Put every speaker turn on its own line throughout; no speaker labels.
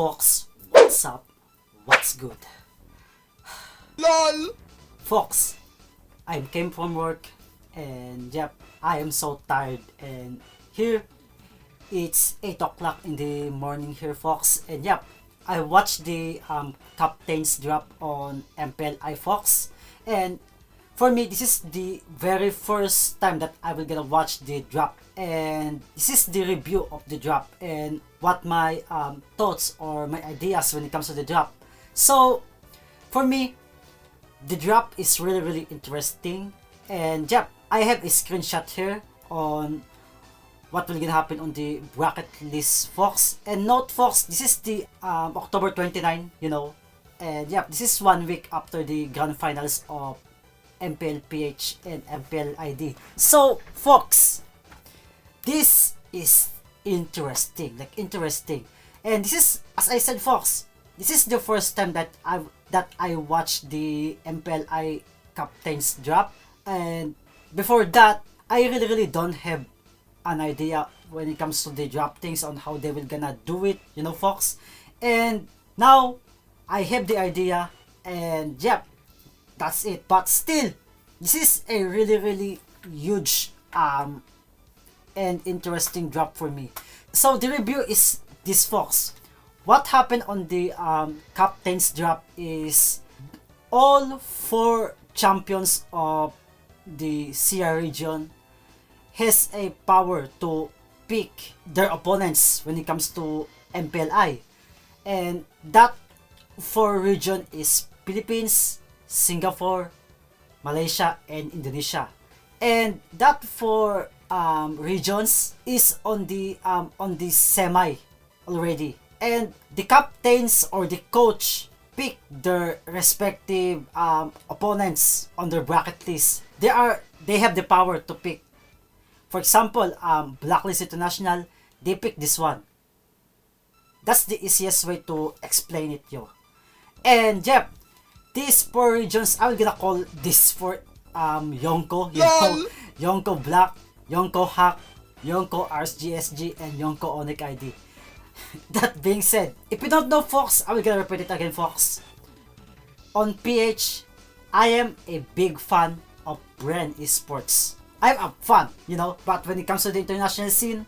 Fox, what's up? What's good?
LOL!
Fox, I came from work and yep, I am so tired and here it's 8 o'clock in the morning here, Fox, and yep, I watched the captain's drop on MPLI, Fox, and for me this is the very first time that I will gonna watch the drop, and this is the review of the drop and what my thoughts or my ideas when it comes to the drop. So for me, the drop is really interesting, and yep, I have a screenshot here on what will gonna happen on the bracket list, Fox. And note, Fox, this is the October 29, you know, and yep, this is 1 week after the grand finals of MPLPH and MPLID. So Fox, this is interesting, and this is, as I said, Fox, this is the first time that I watched the MPLI captain's drop, and before that I really don't have an idea when it comes to the drop things on how they will gonna do it, you know, Fox. And now I have the idea, and yep, that's it. But still, this is a really huge and interesting drop for me. So the review is this, Fox. What happened on the captain's drop is all 4 champions of the CIAO region has a power to pick their opponents when it comes to MPLI, and that 4 region is Philippines, Singapore, Malaysia, and Indonesia. And that 4 regions is on the semi already, and the captains or the coach pick their respective opponents on their bracket list. They have the power to pick. For example, Blacklist International, they pick this one. That's the easiest way to explain it, yo. And yep, these 4 regions, I'm gonna call this for Yonko, you know, Yonko Black, Yonko Hack, Yonko RSGSG, and Yonko Onyx ID. That being said, if you don't know, Fox, I'm gonna repeat it again, Fox. On PH, I am a big fan of Brand Esports. I'm a fan, you know, but when it comes to the international scene,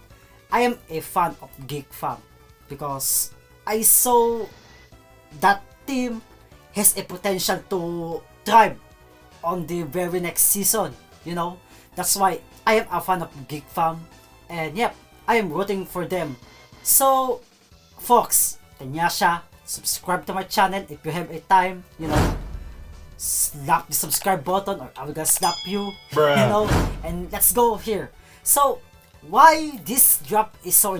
I am a fan of Geek Fam because I saw that team has a potential to thrive on the very next season, you know. That's why I am a fan of Geek Fam, and yep, I am rooting for them. So, Fox, Tanyasha, subscribe to my channel if you have a time, you know. Slap the subscribe button or I will gonna slap you,
Bruh.
you know, and let's go here. So, why this drop is so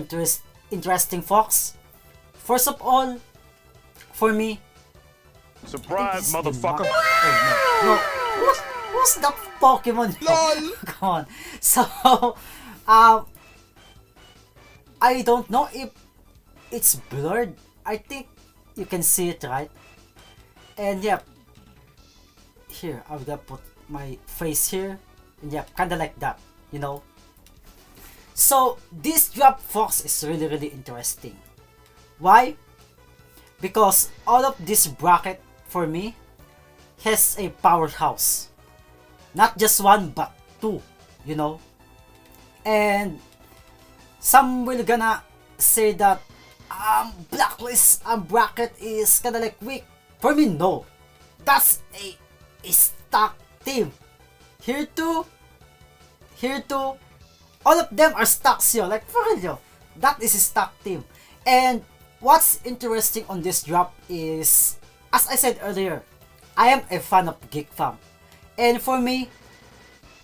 interesting, Fox? First of all, for me,
Surprise, motherfucker!
No, who's that Pokemon?
LOL!
Come on. So, I don't know if it's blurred. I think you can see it, right? And yeah, here I'm gonna put my face here, and yeah, kinda like that, you know. So this drop, Fox, is really interesting. Why? Because all of this bracket for me has a powerhouse, not just 1 but 2, you know. And some will gonna say that Blacklist bracket is kinda like weak. For me, no, that's a stacked team. Here too, all of them are stacked, yo. Like for real, yo. That is a stacked team. And what's interesting on this drop is, as I said earlier, I am a fan of Geek Fam, and for me,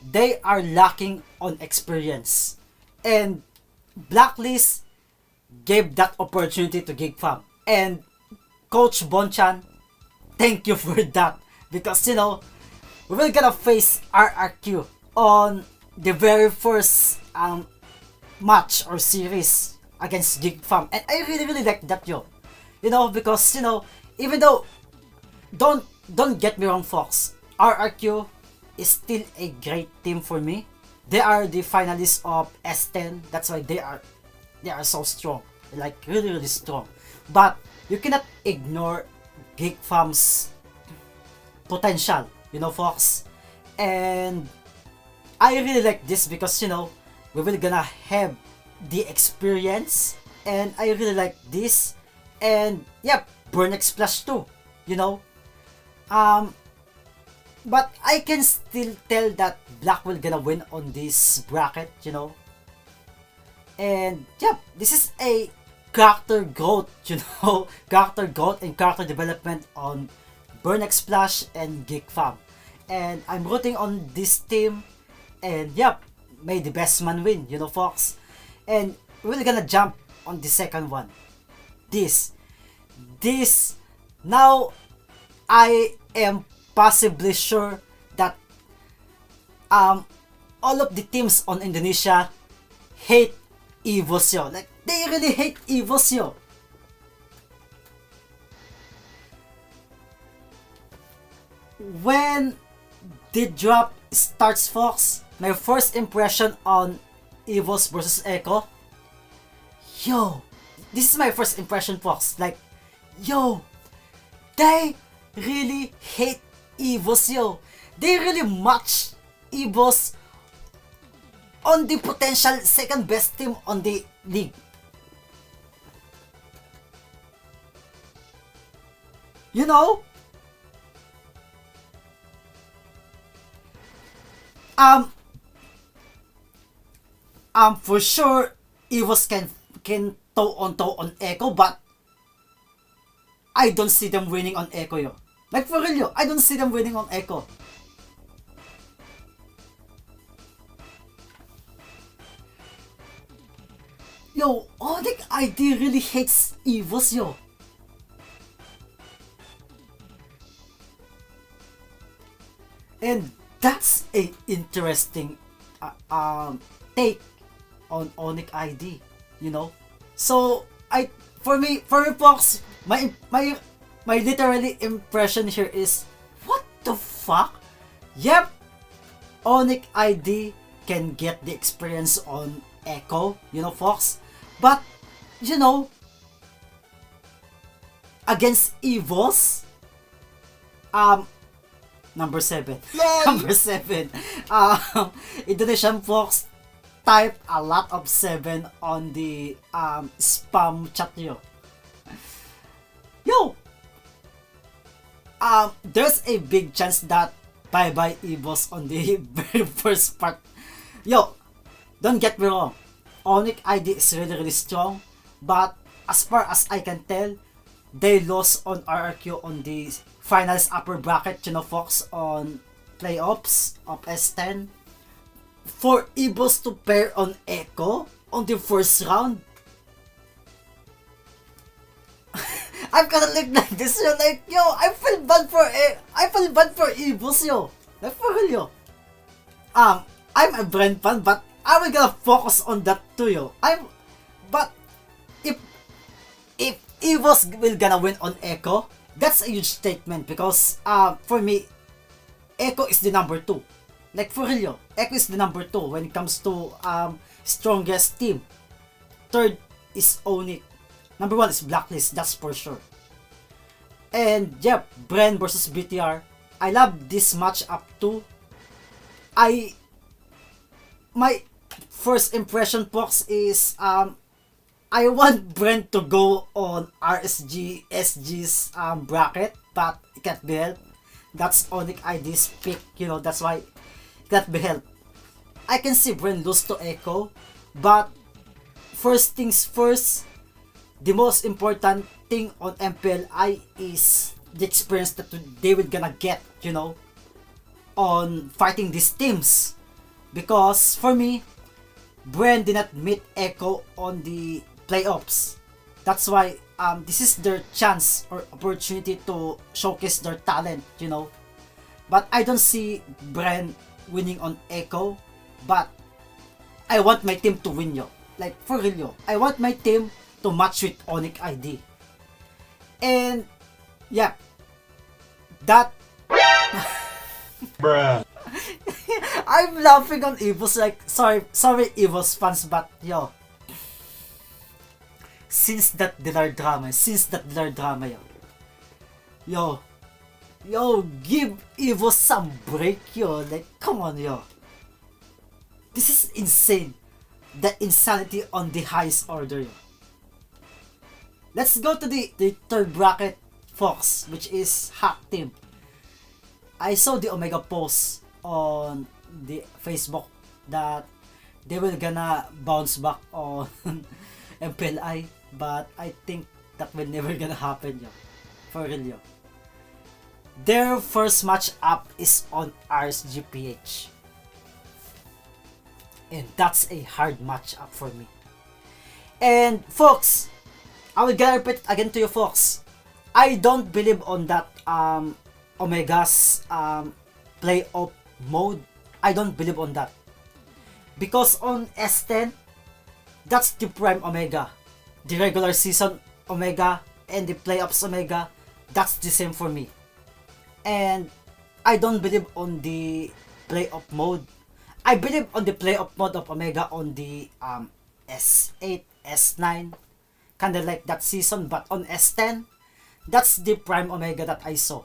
they are lacking on experience, and Blacklist gave that opportunity to Geek Fam, and Coach Bonchan, thank you for that, because you know, we will gonna face RRQ on the very first match or series against Geek Fam, and I really like that, yo. You know, because you know, even though, don't get me wrong, Fox, RRQ is still a great team for me. They are the finalists of S10. That's why they are so strong. like really really strong. But you cannot ignore Geek Farm's potential, you know, folks. And I really like this because, you know, we will gonna have the experience, and I really like this. And yeah, Burn Splash too, you know. But I can still tell that Black will gonna win on this bracket, you know. And yeah, this is a character growth, you know, character growth and character development on Burn Splash and Geek Farm. And I'm rooting on this team, and yep, may the best man win, you know, folks. And we're gonna jump on the second one. This, now I am possibly sure that all of the teams on Indonesia hate Evos, yo. Like, they really hate Evos, yo. When the drop starts, folks, my first impression on Evos versus Echo, yo, this is my first impression, folks. Like, yo, they really hate Evos, yo. They really match Evos on the potential second best team on the league. You know? For sure, Evos can toe on Echo, but I don't see them winning on Echo, yo. Like, for real, yo, I don't see them winning on Echo. Yo, Onyx ID really hates Evos, yo. And that's a interesting take on Onyx ID, you know. So for me folks, my literally impression here is, what the fuck? Yep, Onyx ID can get the experience on Echo, you know, folks. But you know, against Evos, number 7. Number 7. Indonesian folks type a lot of 7 on the spam chat, yo. Yo! There's a big chance that bye-bye Evos on the very first part. Yo, don't get me wrong. Onyx ID is really really strong, but as far as I can tell, they lost on RRQ on the finals upper bracket, you know, folks, on playoffs of S10. For Evos to pair on Echo on the first round, I'm gonna look like this, yo. Like, yo, I feel bad for Evos, yo. Like, for real, yo. I'm a Brand fan, but I will gonna focus on that too, yo. But if Evos will gonna win on Echo, that's a huge statement, because for me, Echo is the number 2. Like, for real, yo, Echo is the number 2 when it comes to strongest team. Third is Onyx. Number 1 is Blacklist, that's for sure. And yeah, Bren versus BTR. I love this matchup too. My first impression, folks, is I want Brent to go on SG's bracket, but it can't be helped. That's Onyx ID's pick, you know, that's why it can't be helped. I can see Brent lose to Echo, but first things first, the most important thing on MPLI is the experience that they will gonna get, you know, on fighting these teams. Because for me, Bren did not meet Echo on the playoffs. That's why this is their chance or opportunity to showcase their talent, you know. But I don't see Bren winning on Echo, but I want my team to win, yo. Like, for real, yo. I want my team to match with Onyx ID. And yeah, that
Bruh.
I'm laughing on Evos, like, sorry Evos fans, but yo, since that Dilar drama, yo, give Evos some break, yo. Like, come on, yo. This is insane. The insanity on the highest order, yo. Let's go to the third bracket, Fox, which is Hack Team. I saw the Omega post on the Facebook that they will gonna bounce back on MPLI, but I think that will never gonna happen, yo. For real, yo. Their first match up is on RSGPH. And that's a hard match up for me. And folks, I will gonna repeat again to you, folks. I don't believe on that Omega's playoff mode. I don't believe on that. Because on S10, that's the prime Omega. The regular season Omega and the playoffs Omega, that's the same for me. And I don't believe on the playoff mode. I believe on the playoff mode of Omega on the S8, S9, kinda like that season, but on S10, that's the prime Omega that I saw.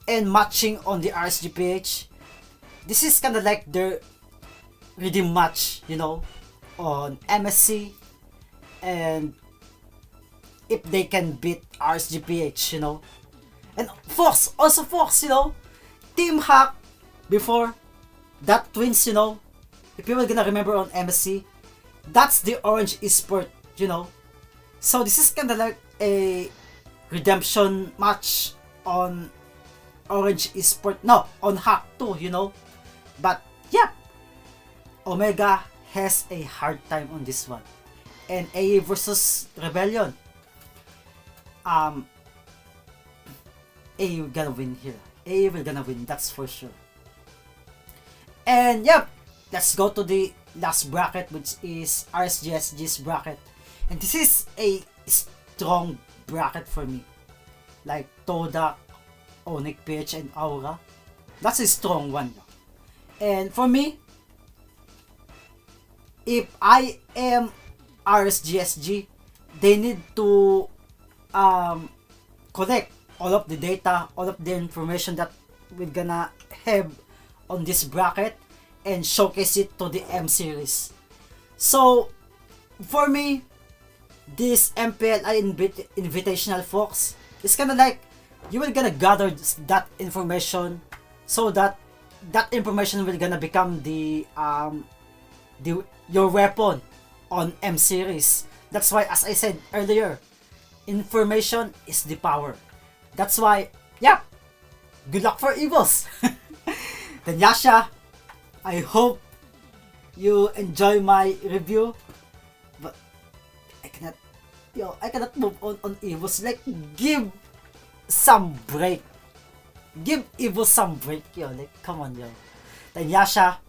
And matching on the RSGPH, this is kinda like their redeem match, you know, on MSC, and if they can beat RSGPH, you know. And Fox, you know, Team Hack before, that twins, you know, if you were gonna remember on MSC, that's the Orange Esport, you know. So this is kinda like a redemption match on Orange Esport, no, on Hack 2, you know. But yeah, Omega has a hard time on this one. And AA versus Rebellion, AA will gonna win here. AA will gonna win, that's for sure. And yep, let's go to the last bracket, which is RSGSG's bracket. And this is a strong bracket for me. Like Todak, Onyx PH, and Aura. That's a strong one. And for me, if I am RSGSG, they need to collect all of the data, all of the information that we're gonna have on this bracket and showcase it to the M series. So for me, this MPLI Invitational, Fox, is kinda like you will gonna gather that information so that that information will gonna become the your weapon on M series. That's why, as I said earlier, information is the power. That's why, yeah, good luck for Evos. Then Yasha, I hope you enjoy my review, but I cannot move on Evos. Like, give some break. Give Evos some break, yo. Like, come on, yo. Then Yasha,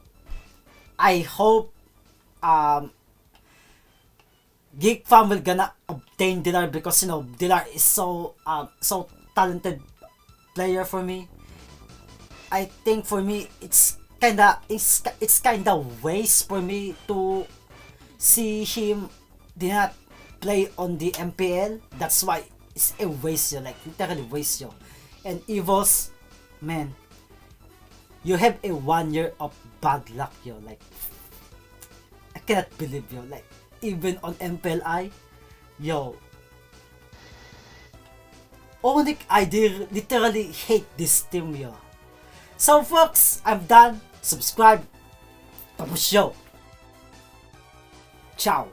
I hope Geek Fam will gonna obtain Dilar, because you know Dilar is so talented player for me. I think for me it's kinda waste for me to see him did not play on the MPL. That's why it's a waste, yo. Like literally waste, yo. And Evos, man, you have a 1 year of bad luck, yo. Like I cannot believe, yo. Like even on MPLI, yo. Onyx, I literally hate this team, yo. So folks, I'm done. Subscribe. Tapos yo. Ciao.